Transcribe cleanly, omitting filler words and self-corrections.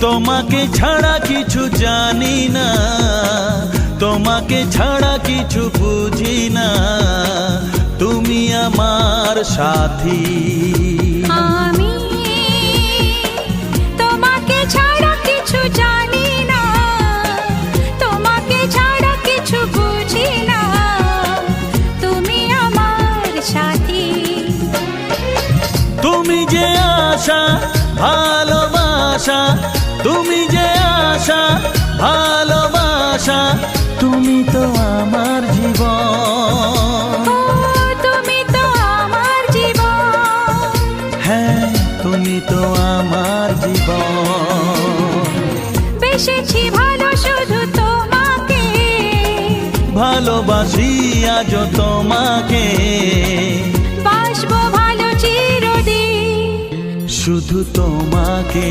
তোমাকে ছাড়া কিছু জানি না, তোমাকে ছাড়া কিছু বুঝি না, তুমি আমার সাথী। আমি তোমাকে ছাড়া কিছু জানি না, তোমাকে ছাড়া কিছু বুঝি না, তুমি আমার সাথী। তুমি যে আশা ভালোবাসা, তুমি যে আশা ভালোবাসা, তুমি তো আমার জীবন। ও তুমি তো আমার জীবন, হ্যাঁ তুমি তো আমার জীবন। বেসেছি ভালো শুধু তোমাকে, ভালোবাসি আজও তোমাকে, বাসবো ভালো চিরদিন শুধু তোমাকে।